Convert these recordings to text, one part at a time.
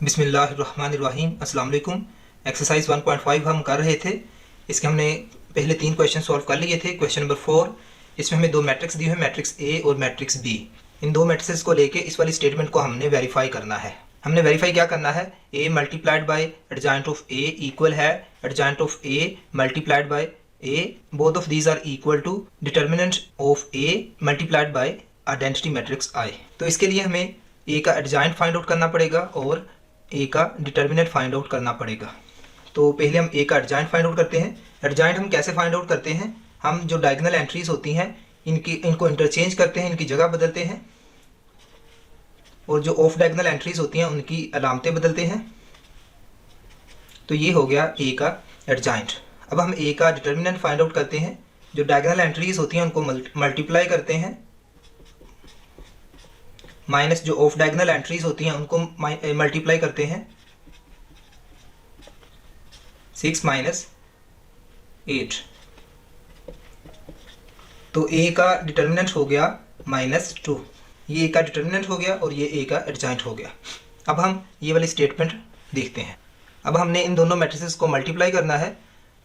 बिस्मिल्लाहिर्रहमानिर्रहीम। अस्सलाम वालेकुम। एक्सरसाइज 1.5 हम कर रहे थे। इसके हमने पहले 3 क्वेश्चन सॉल्व कर लिए थे। क्वेश्चन नंबर 4, इसमें हमें 2 मैट्रिक्स दिए हुए, मैट्रिक्स ए और मैट्रिक्स बी। इन 2 मैट्रिक्स को लेके इस वाली स्टेटमेंट को हमने वेरीफाई करना है। हमने वेरीफाई क्या करना है, A multiplied by adjoint of A equal है adjoint of A multiplied by A, both of these are equal to determinant of A multiplied by identity matrix I. तो इसके लिए हमें ए का एडजॉइंट फाइंड आउट करना पड़ेगा और ए का डिटर्मिनेंट फाइंड आउट करना पड़ेगा। तो पहले हम ए का एडजॉइंट फाइंड आउट करते हैं। एडजॉइंट हम कैसे फाइंड आउट करते हैं, हम जो डायगोनल एंट्रीज होती हैं इनको इंटरचेंज करते हैं, इनकी जगह बदलते हैं, और जो ऑफ डायगोनल एंट्रीज होती हैं उनकी अलामतें बदलते हैं। तो ये हो गया ए का एडजॉइंट। अब हम ए का डिटर्मिनेंट फाइंड आउट करते हैं। जो डायगोनल एंट्रीज होती हैं उनको मल्टीप्लाई करते हैं, माइनस जो ऑफ डायगोनल एंट्रीज होती हैं उनको मल्टीप्लाई करते हैं 6 माइनस 8। तो ए का डिटर्मिनेंट हो गया -2। ये ए का डिटर्मिनेंट हो गया और ये ए का एडजॉइंट हो गया। अब हम ये वाली स्टेटमेंट देखते हैं। अब हमने इन दोनों मैट्रिसेस को मल्टीप्लाई करना है।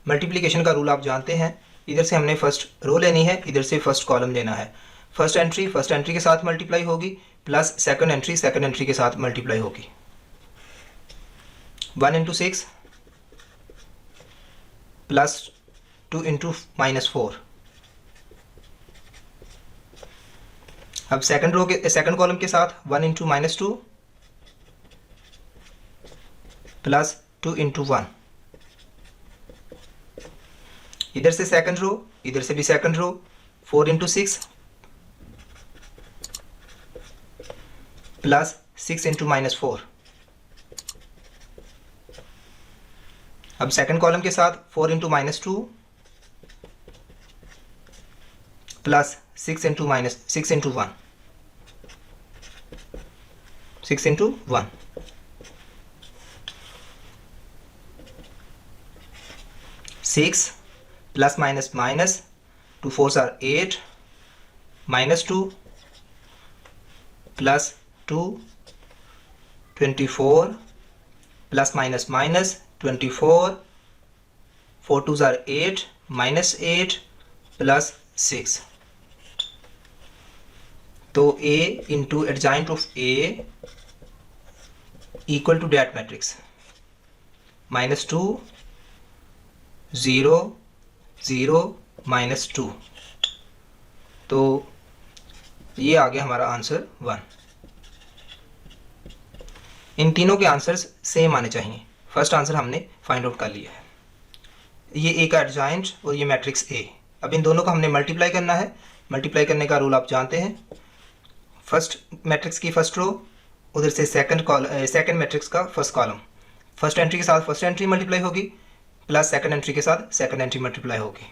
मल्टीप्लिकेशन का रूल आप जानते हैं। इधर से हमने फर्स्ट रो लेनी है, इधर से फर्स्ट कॉलम लेना है। फर्स्ट एंट्री के साथ मल्टीप्लाई होगी प्लस सेकंड एंट्री के साथ मल्टीप्लाई होगी। 1 इंटू 6 प्लस 2 इंटू -4। अब सेकंड कॉलम के साथ 1 इंटू -2 प्लस 2 इंटू 1। इधर से सेकंड रो, इधर से भी second row, 4 into 6 plus 6 into -4। अब सेकंड कॉलम के साथ 4 into -2 plus 6 into 1, 6 into 1। Six plus minus 2 4s are 8 -2 plus 2 24 plus minus 24 4 2s are 8 -8 plus 6। तो A into adjoint of A equal to that matrix -2 0 0 -2। तो ये आ गया हमारा answer 1। इन तीनों के आंसर्स सेम आने चाहिए। फर्स्ट आंसर हमने फाइंड आउट कर लिया है। ये ए का एडजॉइंट और ये मैट्रिक्स ए। अब इन दोनों को हमने मल्टीप्लाई करना है। मल्टीप्लाई करने का रूल आप जानते हैं। फर्स्ट मैट्रिक्स की फर्स्ट रो, उधर से सेकंड मैट्रिक्स का फर्स्ट कॉलम। फर्स्ट एंट्री के साथ फर्स्ट एंट्री मल्टीप्लाई होगी प्लस सेकंड एंट्री के साथ सेकंड एंट्री मल्टीप्लाई होगी।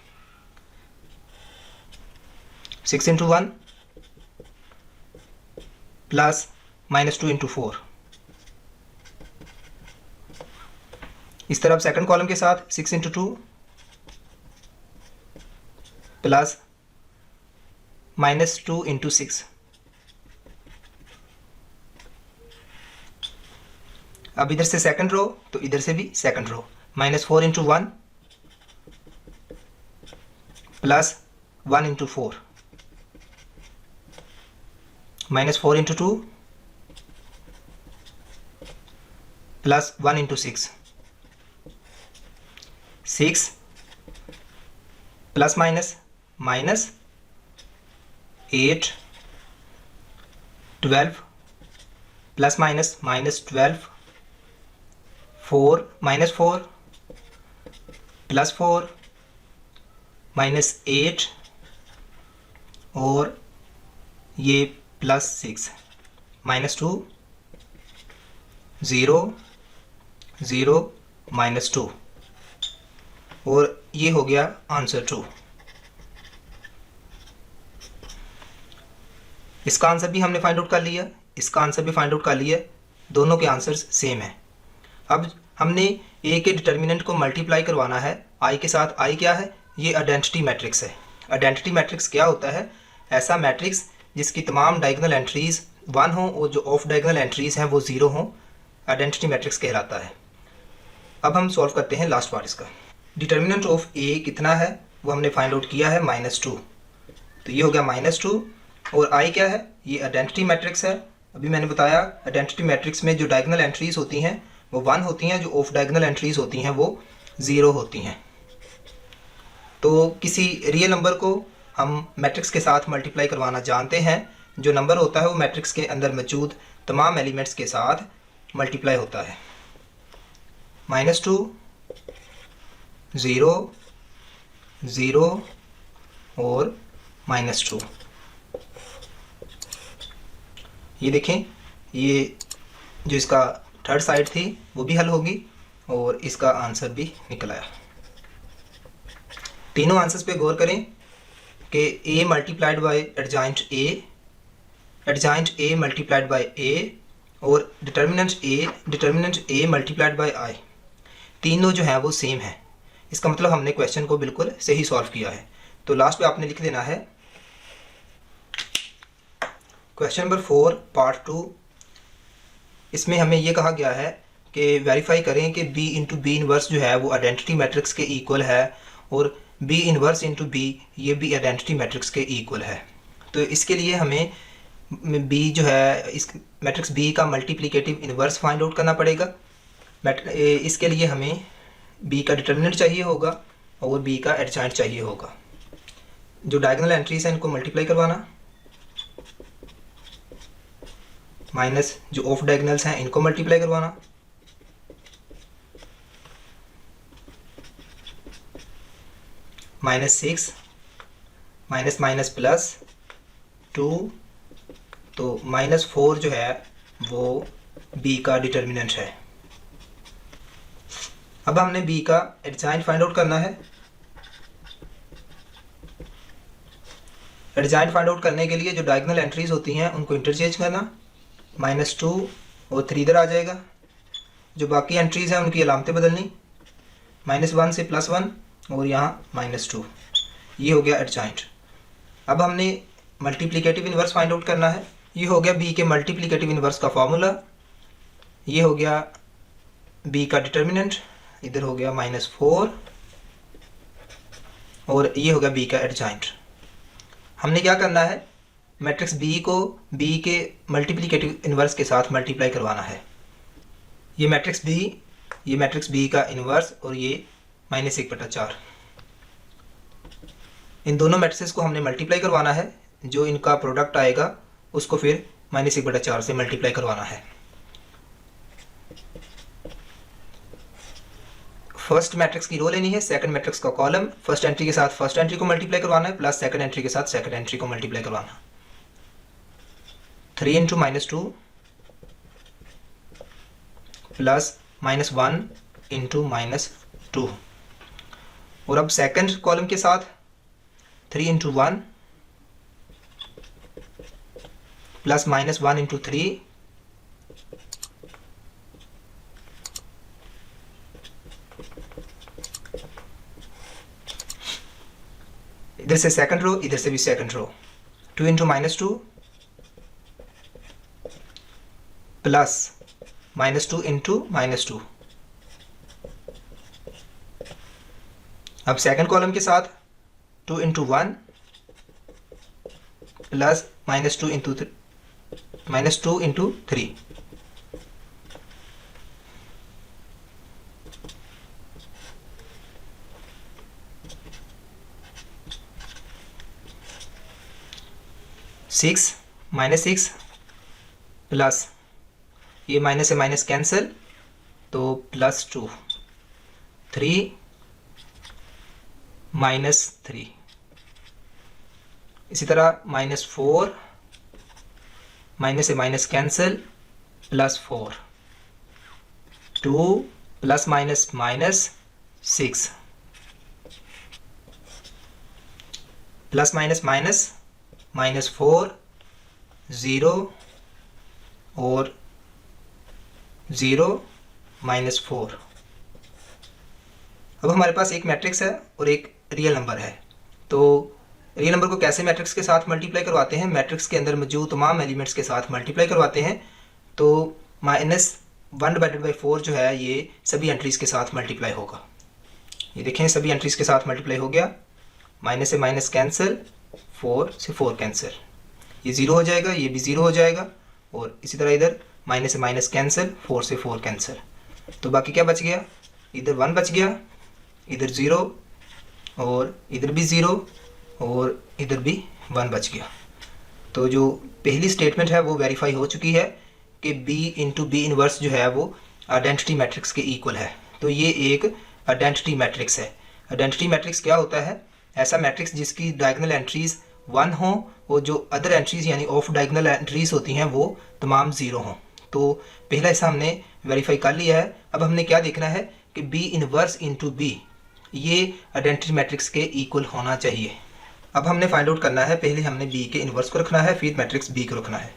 6 इंटू 1 प्लस -2 इंटू 4। इस तरफ सेकंड कॉलम के साथ 6 इंटू 2 प्लस -2 इंटू 6। अब इधर से सेकंड रो तो इधर से भी second row, -4 into 1 plus 1 into 4, -4 into 2 plus 1 into 6। 6 plus minus -8 12 plus minus -12 4 -4 plus 4 -8 और ये प्लस 6 -2 0 0 -2 और ये हो गया आंसर 2। इसका आंसर भी हमने फाइंड आउट कर लिया, इसका आंसर भी फाइंड आउट कर लिया। दोनों के आंसर्स सेम है। अब हमने ए के डिटर्मिनेंट को मल्टीप्लाई करवाना है आई के साथ। आई क्या है, ये आइडेंटिटी मैट्रिक्स है। आइडेंटिटी मैट्रिक्स क्या होता है, ऐसा मैट्रिक्स जिसकी तमाम डायगोनल एंट्रीज 1 हो और जो ऑफ डायगोनल एंट्रीज हैं वो 0 हों। आइडेंटिटी मैट्रिक्स कहलाता है। अब हम सॉल्व करते हैं लास्ट पार्ट इसका। डिटर्मिनेंट ऑफ ए कितना है वो हमने फाइंड आउट किया है -2, तो ये हो गया -2। और आई क्या है, ये आइडेंटिटी मैट्रिक्स है। अभी मैंने बताया आइडेंटिटी मैट्रिक्स में जो डायगोनल एंट्रीज होती हैं वो 1 होती हैं, जो ऑफ डायगोनल एंट्रीज होती हैं वो 0 होती हैं। तो किसी रियल नंबर को हम मैट्रिक्स के साथ मल्टीप्लाई करवाना जानते हैं। जो नंबर होता है वो मैट्रिक्स के अंदर मौजूद तमाम एलिमेंट्स के साथ मल्टीप्लाई होता है। -2, 0, 0 और -2। ये देखें, ये जो इसका थर्ड साइड थी वो भी हल होगी और इसका आंसर भी निकल आया। तीनों आंसर्स पे गौर करें कि a multiplied by adjoint a multiplied by a और determinant a multiplied by i, तीनों जो है वो सेम है। इसका मतलब हमने क्वेश्चन को बिल्कुल सही सॉल्व किया है। तो लास्ट पे आपने लिख देना है क्वेश्चन नंबर 4 पार्ट 2। इसमें हमें ये कहा गया है कि वेरीफाई करें कि b इंटू बी इनवर्स जो है वो आइडेंटिटी मैट्रिक्स के इक्वल है और b इनवर्स इंटू बी ये भी आइडेंटिटी मैट्रिक्स के इक्वल है। तो इसके लिए हमें b जो है इस मैट्रिक्स b का मल्टीप्लिकेटिव इनवर्स फाइंड आउट करना पड़ेगा। इसके लिए हमें b का डिटर्मिनेंट चाहिए होगा और b का एडजॉइंट चाहिए होगा। जो डायगोनल एंट्रीज हैं इनको मल्टीप्लाई करवाना, माइनस जो ऑफ डायगोनल्स हैं इनको मल्टीप्लाई करवाना, -6 माइनस माइनस प्लस 2, तो -4 जो है वो b का डिटर्मिनेंट है। अब हमने b का एडजॉइंट फाइंड आउट करना है। एडजॉइंट फाइंड आउट करने के लिए जो डायगोनल एंट्रीज होती हैं उनको इंटरचेंज करना, -2 और 3 इधर आ जाएगा। जो बाकी एंट्रीज हैं उनकी अलामतें बदलनी, -1 से +1 और यहाँ -2। ये हो गया एडजॉइंट। अब हमने मल्टीप्लिकेटिव इनवर्स फाइंड आउट करना है। ये हो गया b के मल्टीप्लिकेटिव इनवर्स का फॉर्मूला, ये हो गया b का डिटर्मिनेंट, इधर हो गया -4 और ये हो गया b का एडजॉइंट। हमने क्या करना है, मैट्रिक्स b को b के मल्टीप्लिकेटिव इनवर्स के साथ मल्टीप्लाई करवाना है। ये मैट्रिक्स b का इनवर्स और ये -1/4। इन दोनों मैट्रिक्स को हमने मल्टीप्लाई करवाना है। जो इनका प्रोडक्ट आएगा उसको फिर -1/4 से मल्टीप्लाई करवाना है। फर्स्ट मैट्रिक्स की रो लेनी है, सेकंड मैट्रिक्स का कॉलम, फर्स्ट एंट्री के साथ फर्स्ट एंट्री को मल्टीप्लाई करवाना है प्लस सेकंड एंट्री के साथ सेकंड एंट्री को मल्टीप्लाई करवाना। 3 इंटू -2 प्लस -1 इंटू -2। और अब सेकंड कॉलम के साथ 3 इंटू 1 प्लस -1 इंटू 3 इधर से सेकंड रो, इधर से भी second row. 2 into -2 plus -2 into -2। अब सेकंड कॉलम के साथ 2 इंटू 1 प्लस -2 इंटू 3। -6 प्लस ये माइनस से माइनस कैंसिल तो +2, 3 -3। इसी तरह -4 माइनस से minus cancel +4, 2 plus minus -6 plus minus -4 0 और 0 -4। अब हमारे पास एक मैट्रिक्स है और एक रियल नंबर है। तो रियल नंबर को कैसे मैट्रिक्स के साथ मल्टीप्लाई करवाते हैं, मैट्रिक्स के अंदर मौजूद तमाम एलिमेंट्स के साथ मल्टीप्लाई करवाते हैं। तो 1/4 जो है ये सभी एंट्रीज़ के साथ मल्टीप्लाई होगा। ये देखें सभी एंट्रीज़ के साथ मल्टीप्लाई हो गया, माइनस से माइनस कैंसिल, 4 से 4 कैंसिल, ये 0 हो जाएगा, ये भी 0 हो जाएगा, और इसी तरह इधर माइनस से माइनस कैंसिल, 4 से 4 कैंसिल। तो बाकी क्या बच गया, इधर 1 बच गया, इधर 0, और इधर भी 0, और इधर भी 1 बच गया। तो जो पहली स्टेटमेंट है वो वेरीफाई हो चुकी है कि B इंटू बी इनवर्स जो है वो आइडेंटिटी मैट्रिक्स के इक्वल है। तो ये एक आइडेंटिटी मैट्रिक्स है। आइडेंटिटी मैट्रिक्स क्या होता है, ऐसा मैट्रिक्स जिसकी डायगोनल एंट्रीज 1 हो और जो अदर एंट्रीज यानी ऑफ डायगोनल एंट्रीज होती हैं वो तमाम 0 हों। तो पहला हिस्सा हमने वेरीफाई कर लिया है। अब हमने क्या देखना है कि B इनवर्स इंटू बी ये आइडेंटिटी मैट्रिक्स के इक्वल होना चाहिए। अब हमने फाइंड आउट करना है, पहले हमने B के इनवर्स को रखना है, फिर मैट्रिक्स B को रखना है।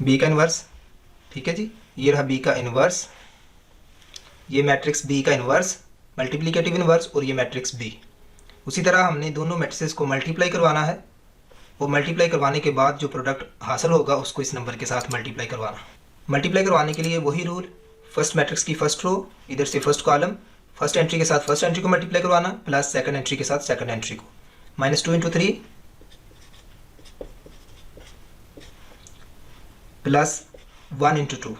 B का इनवर्स, ठीक है जी, ये रहा B का इनवर्स, ये मैट्रिक्स B का इनवर्स, मल्टीप्लिकेटिव इनवर्स, और ये मैट्रिक्स B। उसी तरह हमने दोनों मैट्रिसेस को मल्टीप्लाई करवाना है, और मल्टीप्लाई करवाने के बाद जो प्रोडक्ट हासिल होगा उसको इस नंबर के साथ मल्टीप्लाई करवाना। मल्टीप्लाई करवाने के लिए वही रूल, फर्स्ट मैट्रिक्स की फर्स्ट रो, इधर से फर्स्ट कॉलम, फर्स्ट एंट्री के साथ फर्स्ट एंट्री को मल्टीप्लाई करवाना, प्लस सेकंड एंट्री के साथ सेकंड एंट्री को, -2 × 3 प्लस 1 × 2।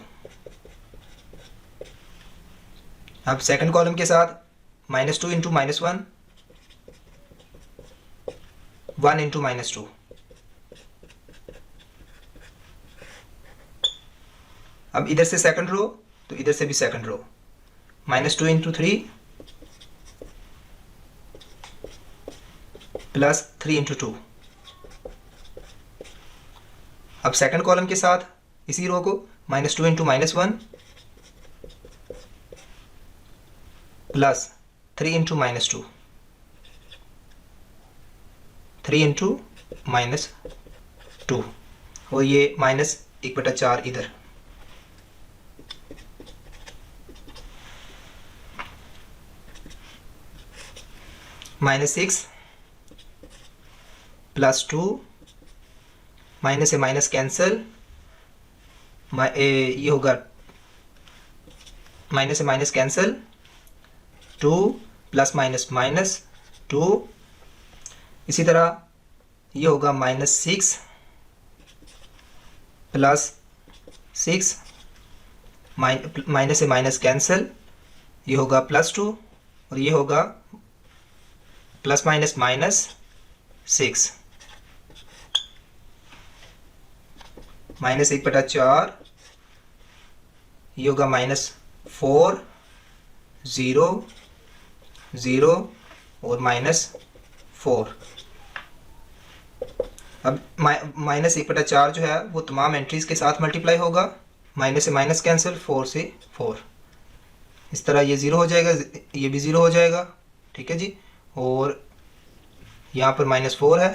अब सेकंड कॉलम के साथ -2 × -1, 1 × -2, अब इधर से सेकंड रो तो इधर से भी सेकंड रो, -2 × 3 प्लस 3 × 2। अब सेकंड कॉलम के साथ इसी रो को -2 × -1 प्लस 3 × -2, 3 × -2, और ये -1/4 इधर, -6 प्लस 2, माइनस से माइनस कैंसिल, ये होगा माइनस से माइनस कैंसिल, 2 प्लस माइनस -2, इसी तरह ये होगा -6 प्लस 6, माइनस से माइनस कैंसिल, ये होगा +2, और ये होगा प्लस माइनस -6, -1/4, ये होगा -4, 0, 0 और -4। अब -1/4 जो है वो तमाम एंट्रीज के साथ मल्टीप्लाई होगा, माइनस से माइनस कैंसिल, 4 से 4, इस तरह ये 0 हो जाएगा, ये भी 0 हो जाएगा, ठीक है जी। और यहाँ पर -4 है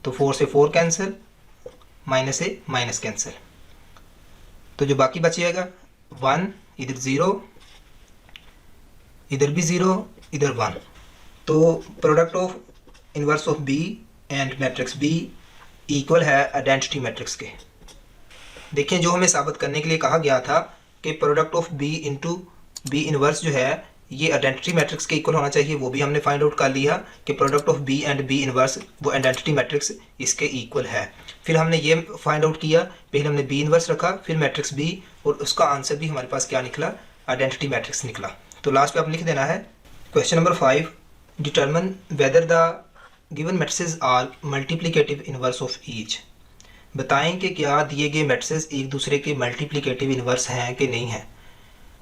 तो 4 से 4 कैंसिल, माइनस से माइनस कैंसिल, तो जो बाकी बचेगा 1, इधर 0, इधर भी 0, इधर 1। तो product of inverse of B and matrix B equal है आइडेंटिटी मैट्रिक्स के। देखिए जो हमें साबित करने के लिए कहा गया था कि product of B into B inverse जो है ये आइडेंटिटी मैट्रिक्स के इक्वल होना चाहिए, वो भी हमने फाइंड आउट कर लिया कि product of B and B inverse वो आइडेंटिटी मैट्रिक्स इसके इक्वल है। फिर हमने ये फाइंड आउट किया, पहले हमने B इनवर्स रखा, फिर मैट्रिक्स B, और उसका आंसर भी हमारे पास क्या निकला, आइडेंटिटी मैट्रिक्स निकला। तो लास्ट पे आप लिख देना है question number 5, determine whether the given matrices are multiplicative inverse of each. बताएं कि क्या दिए गए मैट्रिसेस एक दूसरे के मल्टीप्लिकेटिव इनवर्स हैं कि नहीं है।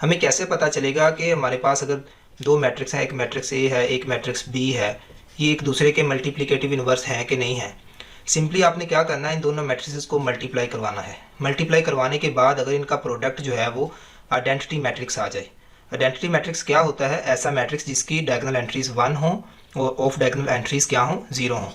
हमें कैसे पता चलेगा कि हमारे पास अगर दो मैट्रिक्स हैं, एक मैट्रिक्स ए है, एक मैट्रिक्स B है, ये एक दूसरे के मल्टीप्लिकेटिव इनवर्स हैं कि नहीं है। सिंपली आपने क्या करना है, इन दोनों मैट्रिसेस को मल्टीप्लाई करवाना है। मल्टीप्लाई करवाने के बाद अगर इनका प्रोडक्ट जो है वो आइडेंटिटी मैट्रिक्स आ जाए। आइडेंटिटी मैट्रिक्स क्या होता है, ऐसा मैट्रिक्स जिसकी डायगोनल एंट्रीज 1 हो और ऑफ डायगोनल एंट्रीज क्या हो, 0 हो।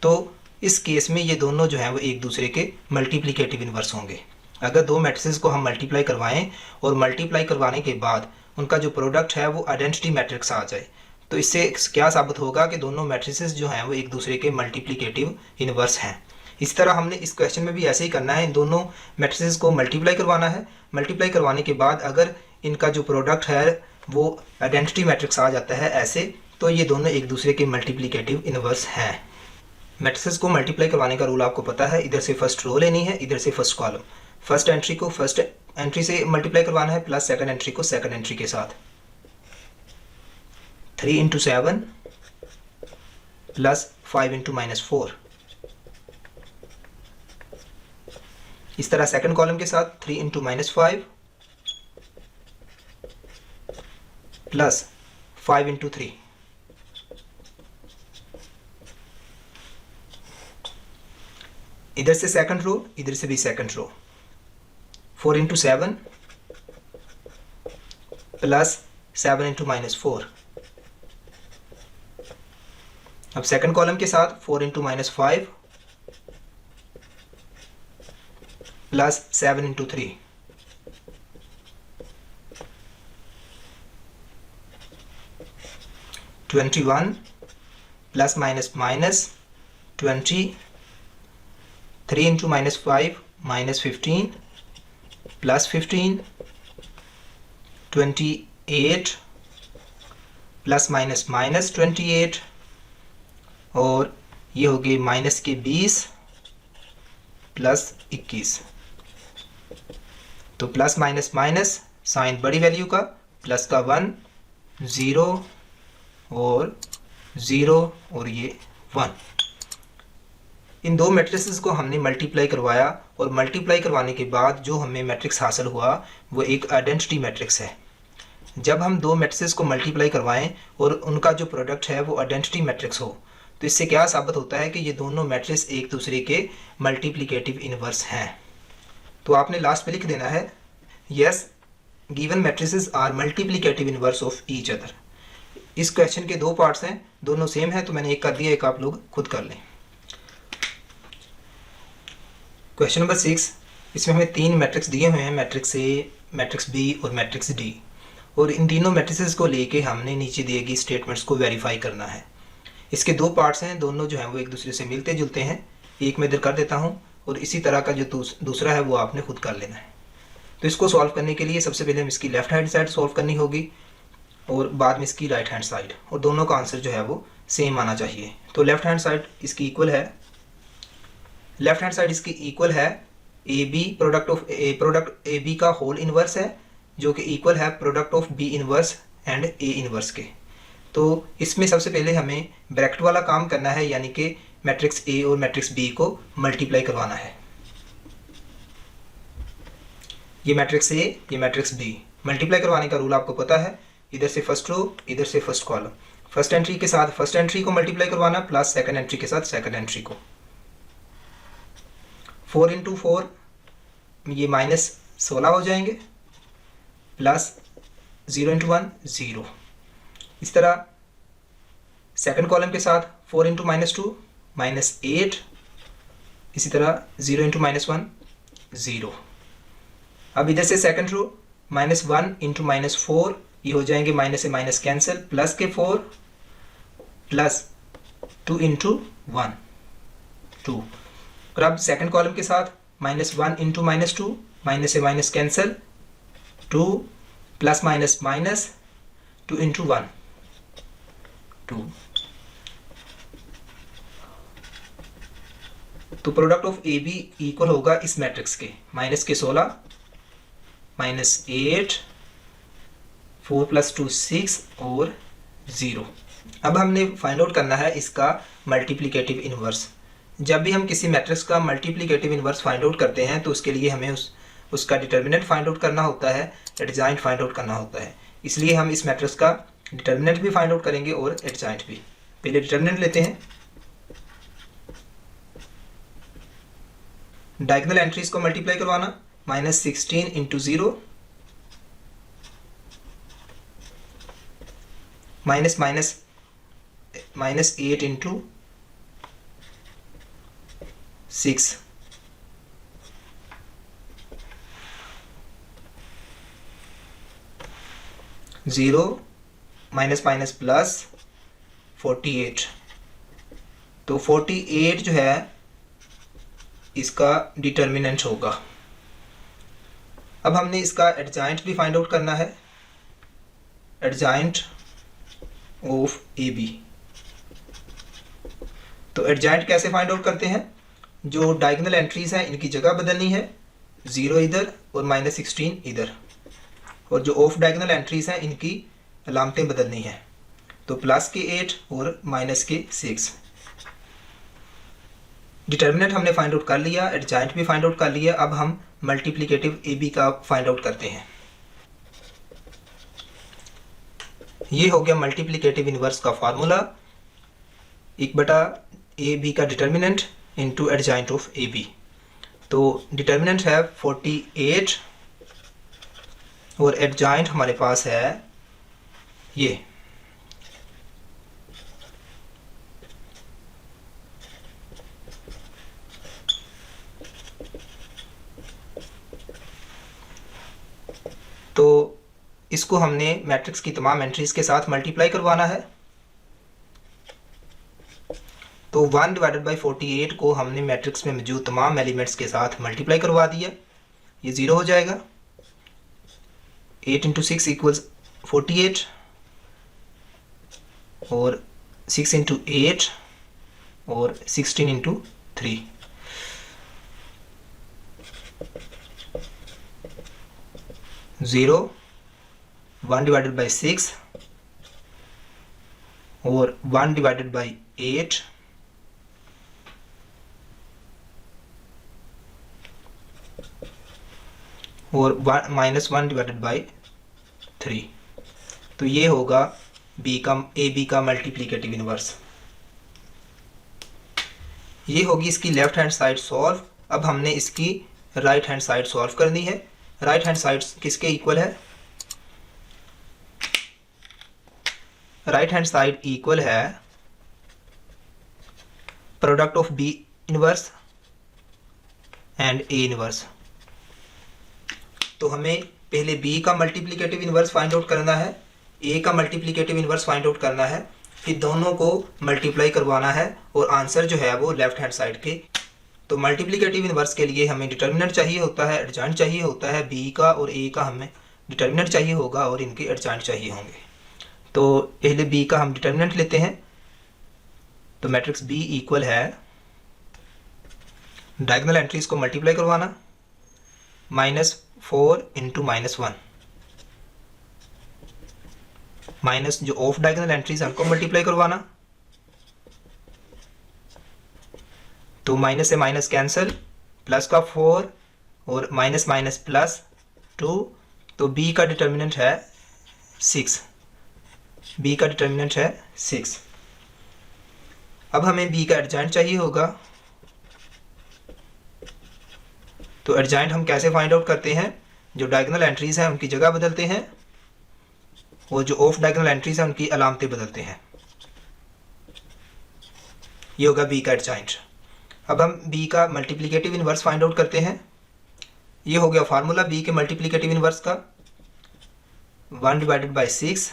तो इस केस में ये दोनों जो हैं वो एक दूसरे के मल्टीप्लिकेटिव इनवर्स होंगे। अगर दो मैट्रिसेस को हम मल्टीप्लाई करवाएं और मल्टीप्लाई करवाने के बाद उनका जो प्रोडक्ट है वो आइडेंटिटी मैट्रिक्स आ जाए, तो इससे क्या साबित होगा कि दोनों मैट्रिसेस जो हैं वो एक दूसरे के मल्टीप्लिकेटिव इनवर्स हैं। इस तरह हमने इस क्वेश्चन में भी ऐसे ही करना है, इन दोनों मैट्रिसेस को मल्टीप्लाई करवाना है। मल्टीप्लाई करवाने के बाद अगर इनका जो प्रोडक्ट है वो आइडेंटिटी मैट्रिक्स आ जाता है ऐसे, तो ये दोनों एक दूसरे के मल्टीप्लिकेटिव इनवर्स हैं। मैट्रिसेस को मल्टीप्लाई करवाने का रूल आपको पता है, इधर से फर्स्ट रो लेनी है, इधर से फर्स्ट कॉलम। फर्स्ट एंट्री को फर्स्ट एंट्री से मल्टीप्लाई करवाना है प्लस सेकंड एंट्री को सेकंड एंट्री के साथ। 3 इंटू 7 प्लस 5 इंटू -4। इस तरह सेकंड कॉलम के साथ 3 इंटू -5 प्लस 5 इंटू 3। इधर से सेकंड रो, इधर से भी second row. 4 into 7 plus 7 into -4। अब सेकंड कॉलम के साथ 4 into -5 plus 7 into 3। (21) plus minus minus 20। 3 into -5 -15 plus 15। 28 plus minus minus 28, और ये हो गए माइनस के 20 प्लस 21। तो प्लस माइनस माइनस साइन बड़ी वैल्यू का, प्लस का 1 0 और 0 और ये 1। इन दो मैट्रिसेस को हमने मल्टीप्लाई करवाया, और मल्टीप्लाई करवाने के बाद जो हमें मैट्रिक्स हासिल हुआ वो एक आइडेंटिटी मैट्रिक्स है। जब हम दो मैट्रिसेस को मल्टीप्लाई करवाएं और उनका जो प्रोडक्ट है वो आइडेंटिटी मैट्रिक्स हो, तो इससे क्या साबित होता है कि ये दोनों मैट्रिक्स एक दूसरे के मल्टीप्लिकेटिव इनवर्स हैं। तो आपने लास्ट पे लिख देना है yes given matrices are multiplicative inverse of each other. इस क्वेश्चन के दो पार्ट्स हैं, दोनों सेम है, तो मैंने एक कर दिया, एक आप लोग खुद कर लें। क्वेश्चन नंबर 6, इसमें हमें तीन मैट्रिक्स दिए हुए हैं, मैट्रिक्स ए, मैट्रिक्स बी और मैट्रिक्स डी, और इन तीनों मैट्रिसेस को लेके हमने नीचे दिए गई स्टेटमेंट्स को वेरीफाई करना है। इसके दो पार्ट्स हैं, दोनों जो हैं वो एक दूसरे से मिलते जुलते हैं। एक मैं इधर कर देता हूँ, और इसी तरह का जो दूसरा है वो आपने खुद कर लेना है। तो इसको सॉल्व करने के लिए सबसे पहले हम इसकी लेफ्ट हैंड साइड सॉल्व करनी होगी, और बाद में इसकी राइट हैंड साइड, और दोनों का आंसर जो है वो सेम आना चाहिए। तो लेफ्ट हैंड साइड इसकी इक्वल है, लेफ्ट हैंड साइड इसकी इक्वल है A B product A B का होल इनवर्स है, जो कि इक्वल है product of B inverse and A inverse के। तो इसमें सबसे पहले हमें ब्रैकेट वाला काम करना है, यानी कि मैट्रिक्स ए और मैट्रिक्स बी को मल्टीप्लाई करवाना है। ये मैट्रिक्स ए, ये मैट्रिक्स बी, मल्टीप्लाई करवाने का रूल आपको पता है, इधर से फर्स्ट रो, इधर से फर्स्ट कॉलम। फर्स्ट एंट्री के साथ फर्स्ट एंट्री को मल्टीप्लाई करवाना, प्लस सेकंड एंट्री के साथ सेकंड एंट्री को। 4 इंटू 4 ये -16 हो जाएंगे, प्लस 0 इंटू 1 0। इस तरह सेकंड कॉलम के साथ 4 इंटू -2 -8। इसी तरह 0 इंटू -1 0। अब इधर से सेकंड रो -1 इंटू -4, ये हो जाएंगे माइनस से माइनस कैंसिल, प्लस के 4 प्लस 2 इंटू 1 2। और अब सेकंड कॉलम के साथ -1 इंटू -2, माइनस से minus cancel, 2 plus minus minus 2 into 1 2। तो product of A B equal होगा इस मैट्रिक्स के माइनस के 16 -8 4 + 2 6 और 0। अब हमने फाइंड आउट करना है इसका मल्टीप्लिकेटिव इनवर्स। जब भी हम किसी मैट्रिक्स का मल्टीप्लिकेटिव इनवर्स फाइंड आउट करते हैं तो उसके लिए हमें उसका डिटर्मिनेंट फाइंड आउट करना होता है, एडजॉइंट फाइंड आउट करना होता है। इसलिए हम इस मैट्रिक्स का डिटर्मिनेंट भी फाइंड आउट करेंगे और एडजॉइंट भी। पहले डिटर्मिनेंट लेते हैं। डायगोनल एंट्रीज को मल्टीप्लाई करवाना, -16 into 0 -8 into 6 0 minus minus plus 48। तो 48 जो है इसका डिटर्मिनेंट होगा। अब हमने इसका एडजॉइंट भी फाइंड आउट करना है, एडजॉइंट ऑफ ए बी। तो एडजॉइंट कैसे फाइंड आउट करते हैं? जो डायगोनल एंट्रीज हैं इनकी जगह बदलनी है, 0 इधर और -16 इधर, और जो ऑफ डायगोनल एंट्रीज हैं इनकी अलामतें बदलनी है, तो प्लस के 8 और माइनस के 6। डिटर्मिनेंट हमने फाइंड आउट कर लिया, एडजॉइंट भी फाइंड आउट कर लिया। अब हम मल्टीप्लिकेटिव ए बी का फाइंड आउट करते हैं। ये हो गया मल्टीप्लिकेटिव इनवर्स का फार्मूला, 1/a b का determinant into adjoint of A B. तो डिटर्मिनेंट है 48 और एडजॉइंट हमारे पास है ये। तो इसको हमने मैट्रिक्स की तमाम एंट्रीज के साथ मल्टीप्लाई करवाना है। तो 1/48 को हमने मैट्रिक्स में मौजूद तमाम एलिमेंट्स के साथ मल्टीप्लाई करवा दिया, ये 0 हो जाएगा। 8 × 6 = 48 और 6 × 8 और 16 × 3। ज़ीरो 1/6 और 1/8 और -1/3। तो ये होगा ए बी का मल्टीप्लिकेटिव इनवर्स। ये होगी इसकी लेफ्ट हैंड साइड सॉल्व। अब हमने इसकी राइट हैंड साइड सॉल्व करनी है। राइट हैंड साइड किसके इक्वल है? राइट हैंड साइड इक्वल है product of B inverse and A inverse. तो हमें पहले b का मल्टीप्लिकेटिव इनवर्स फाइंड आउट करना है, a का मल्टीप्लिकेटिव इनवर्स फाइंड आउट करना है, फिर दोनों को मल्टीप्लाई करवाना है और आंसर जो है वो लेफ्ट हैंड साइड के। तो मल्टीप्लिकेटिव इनवर्स के लिए हमें डिटर्मिनेंट चाहिए होता है, एडजॉइंट चाहिए होता है, b का और a का हमें डिटर्मिनेंट चाहिए होगा और इनके एडजॉइंट चाहिए होंगे। तो पहले b का हम डिटर्मिनेंट लेते हैं। तो मैट्रिक्स b इक्वल है डायगोनल एंट्रीज को मल्टीप्लाई करवाना, -4 × -1 माइनस जो ऑफ डायगोनल एंट्रीज है उनको मल्टीप्लाई करवाना। तो माइनस से माइनस कैंसिल, प्लस का 4 और माइनस माइनस प्लस 2। तो b का डिटर्मिनेंट है 6। b का डिटर्मिनेंट है 6। अब हमें b का एडजॉइंट चाहिए होगा। तो एडजॉइंट हम कैसे फाइंड आउट करते हैं? जो डायगोनल एंट्रीज हैं उनकी जगह बदलते हैं और जो ऑफ डायगोनल एंट्रीज हैं उनकी अलामतें बदलते हैं। ये होगा b का एडजॉइंट। अब हम b का मल्टीप्लिकेटिव इनवर्स फाइंड आउट करते हैं। ये हो गया फार्मूला b के मल्टीप्लिकेटिव इनवर्स का, 1/6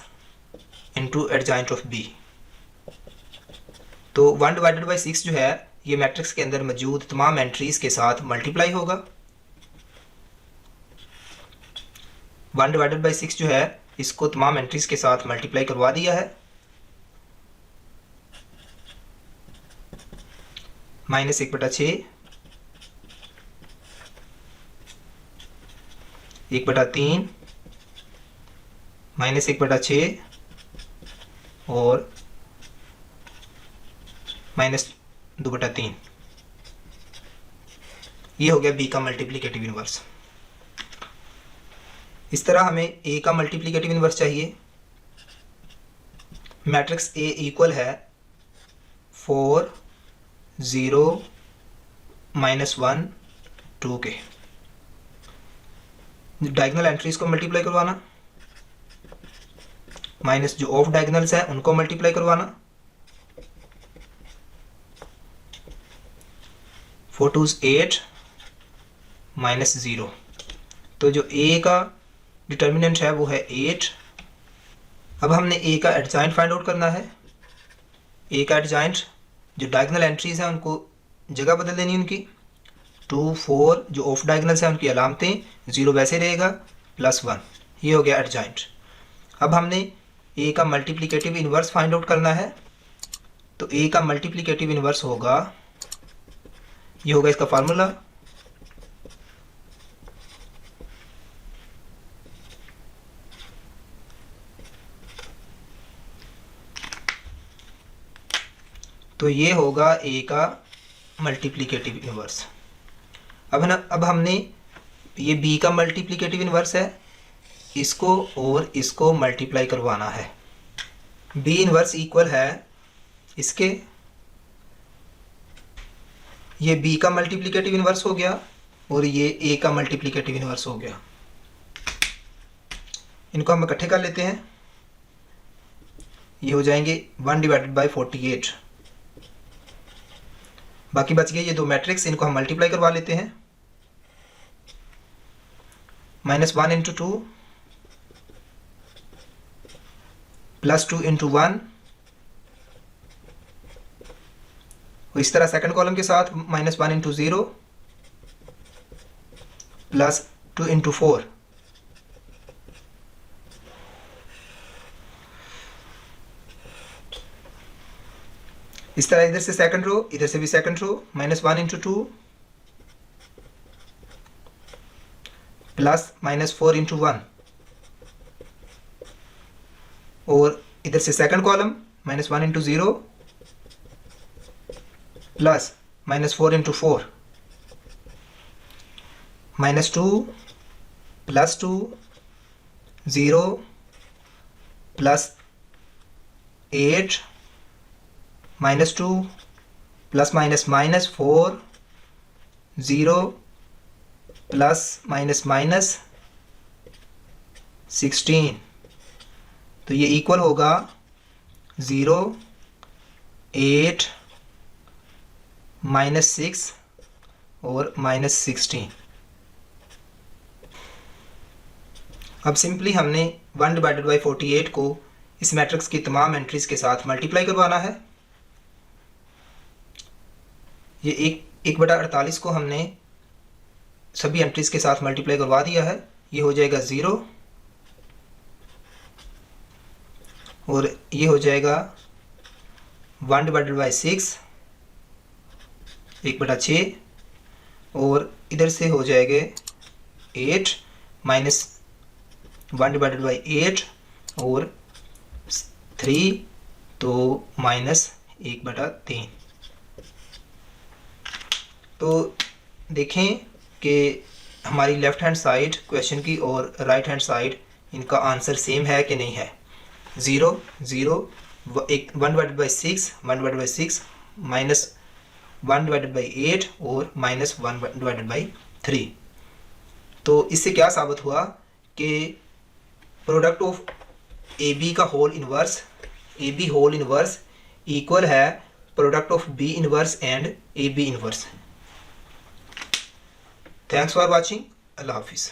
इंटू एडजॉइंट ऑफ b। तो 1/6 जो है ये मैट्रिक्स के अंदर मौजूद तमाम एंट्रीज के साथ मल्टीप्लाई होगा। 1/6 जो है इसको तमाम एंट्रीज के साथ मल्टीप्लाई करवा दिया है। -1/6 1/3 -1/6 और -2/3। ये हो गया b का मल्टीप्लिकेटिव इनवर्स। इस तरह हमें a का मल्टीप्लिकेटिव इनवर्स चाहिए। मैट्रिक्स a इक्वल है 4 0 -1 2 के। डायगोनल एंट्रीज को मल्टीप्लाई करवाना, माइनस जो ऑफ डायगोनल्स है उनको मल्टीप्लाई करवाना। 4 2 8 -0। तो जो a का डिटर्मिनेंट है वो है 8। अब हमने a का एडजॉइंट फाइंड आउट करना है। ए का एडजॉइंट जो डायगोनल एंट्रीज हैं उनको जगह बदल देनी उनकी, 2 4 जो ऑफ डायगोनल्स हैं उनकी अलामतें, 0 वैसे रहेगा, +1, ये हो गया एडजॉइंट। अब हमने ए का मल्टीप्लिकेटिव इन्वर्स फाइंड आउट करना है। तो ए का मल्टीप्लिकेटिव इन्वर्स होगा, ये होगा इसका फार्मूला, तो ये होगा ए का मल्टीप्लिकेटिव इन्वर्स। अब हमने ये बी का मल्टीप्लिकेटिव इन्वर्स है, इसको और इसको मल्टीप्लाई करवाना है। बी इन्वर्स इक्वल है इसके, ये बी का मल्टीप्लिकेटिव इन्वर्स हो गया और ये ए का मल्टीप्लिकेटिव इन्वर्स हो गया। इनको हम इकट्ठे कर लेते हैं, ये हो जाएंगे 1/48। बाकी बच गए ये दो मैट्रिक्स, इनको हम मल्टीप्लाई करवा लेते हैं। -1 × 2 +2 × 1, और इस तरह सेकंड कॉलम के साथ -1 × 0 +2 × 4, इस तरह इधर से सेकंड रो, इधर से भी सेकंड रो, -1 × 2 +-4 × 1, और इधर से सेकंड कॉलम -1 × 0 +-4 × 4, -2 +2 0 +8 -2 ±-4 0 ±-16, तो ये इक्वल होगा 0 8 -6 और -16। अब सिंपली हमने 1/48 को इस मैट्रिक्स की तमाम एंट्रीज के साथ मल्टीप्लाई करवाना है। ये 1/48 को हमने सभी एंट्रीज के साथ मल्टीप्लाई करवा दिया है, ये हो जाएगा 0 और ये हो जाएगा 1/6 1/6, और इधर से हो जाएगा 8 -1/8 और 3, तो -1/3। तो देखें कि हमारी लेफ़्ट हैंड साइड क्वेश्चन की और राइट हैंड साइड इनका आंसर सेम है कि नहीं है। 0 0 1/6 1/6 -1/8 और -1/3। तो इससे क्या साबित हुआ कि प्रोडक्ट ऑफ ए बी का whole inverse, A B whole inverse equal है product of B inverse and A B inverse. Thanks for watching. अल्लाह हाफिज़।